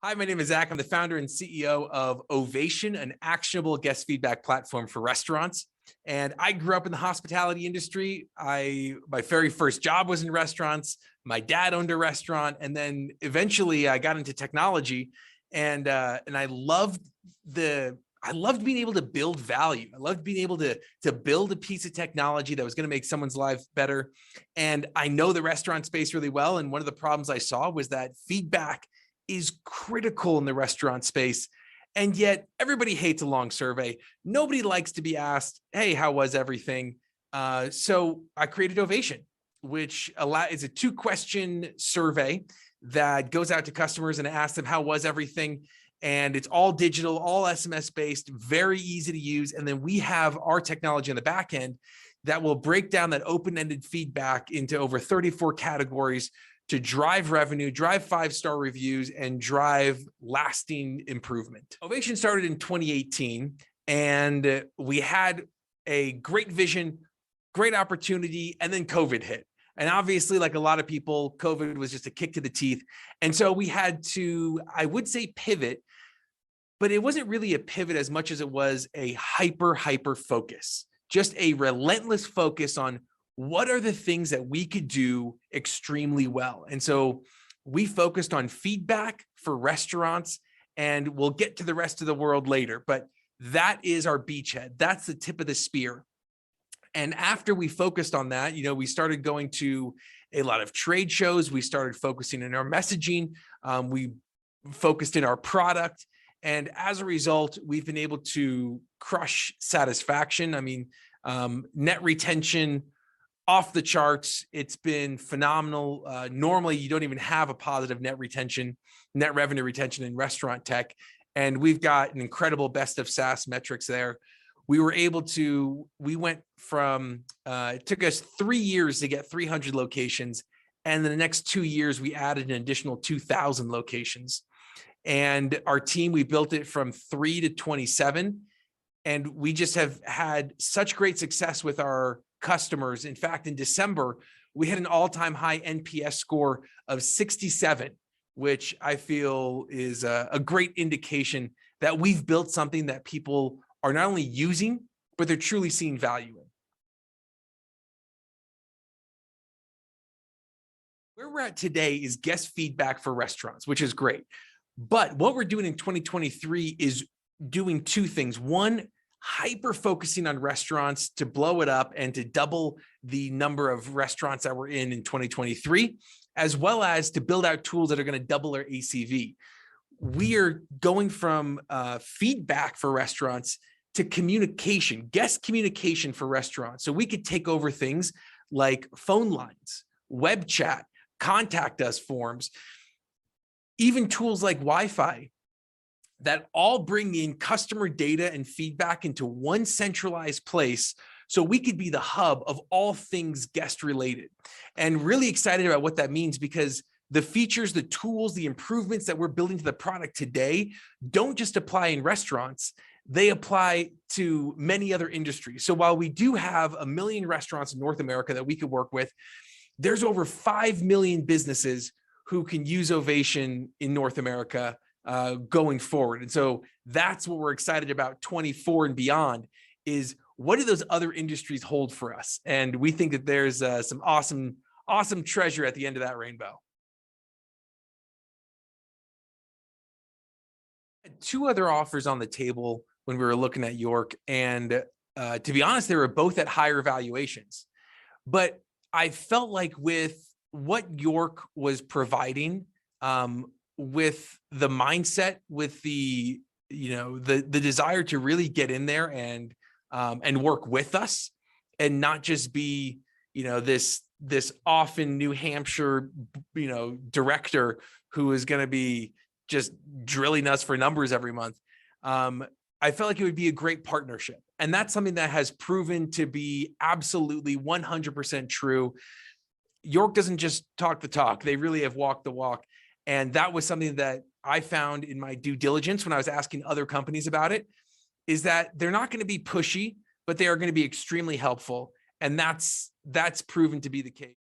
Hi, my name is Zach. I'm the founder and CEO of Ovation, an actionable guest feedback platform for restaurants. And I grew up in the hospitality industry. My very first job was in restaurants. My dad owned a restaurant, and then eventually I got into technology, and I loved being able to build value. I loved being able to build a piece of technology that was going to make someone's life better. And I know the restaurant space really well. And one of the problems I saw was that feedback is critical in the restaurant space. And yet everybody hates a long survey. Nobody likes to be asked, hey, how was everything? So I created Ovation, which is a 2-question survey that goes out to customers and asks them, how was everything? And it's all digital, all SMS based, very easy to use. And then we have our technology on the back end that will break down that open-ended feedback into over 34 categories to drive revenue, drive 5-star reviews, and drive lasting improvement. Ovation started in 2018, and we had a great vision, great opportunity, and then COVID hit. And obviously, like a lot of people, COVID was just a kick to the teeth. And so we had to, I would say, pivot, but it wasn't really a pivot as much as it was a hyper focus, just a relentless focus on what are the things that we could do extremely well. And so we focused on feedback for restaurants, and we'll get to the rest of the world later, but that is our beachhead. That's the tip of the spear. And after we focused on that, we started going to a lot of trade shows. We started focusing in our messaging. We focused in our product. And as a result, we've been able to crush satisfaction. Net retention off the charts. It's been phenomenal. Normally, you don't even have a positive net revenue retention in restaurant tech. And we've got an incredible best of SaaS metrics there. We went from, it took us 3 years to get 300 locations. And in the next 2 years, we added an additional 2,000 locations. And our team, we built it from 3 to 27. And we just have had such great success with our customers. In fact, in December, we had an all-time high NPS score of 67, which I feel is a great indication that we've built something that people are not only using, but they're truly seeing value in. Where we're at today is guest feedback for restaurants, which is great. But what we're doing in 2023 is doing 2 things. One, hyper focusing on restaurants to blow it up and to double the number of restaurants that we're in 2023, as well as to build out tools that are going to double our ACV. We are going from feedback for restaurants to communication, guest communication for restaurants. So we could take over things like phone lines, web chat, contact us forms, even tools like Wi-Fi that all bring in customer data and feedback into one centralized place, so we could be the hub of all things guest related. And really excited about what that means, because the features, the tools, the improvements that we're building to the product today don't just apply in restaurants, they apply to many other industries. So while we do have 1 million restaurants in North America that we could work with, there's over 5 million businesses who can use Ovation in North America going forward. And so that's what we're excited about 24 and beyond, is what do those other industries hold for us? And we think that there's some awesome treasure at the end of that rainbow. 2 other offers on the table when we were looking at York. And to be honest, they were both at higher valuations. But I felt like with what York was providing, with the mindset, with the desire to really get in there and work with us, and not just be this often New Hampshire director who is going to be just drilling us for numbers every month. I felt like it would be a great partnership, and that's something that has proven to be absolutely 100% true. York doesn't just talk the talk; they really have walked the walk. And that was something that I found in my due diligence when I was asking other companies about it, is that they're not going to be pushy, but they are going to be extremely helpful. And that's proven to be the case.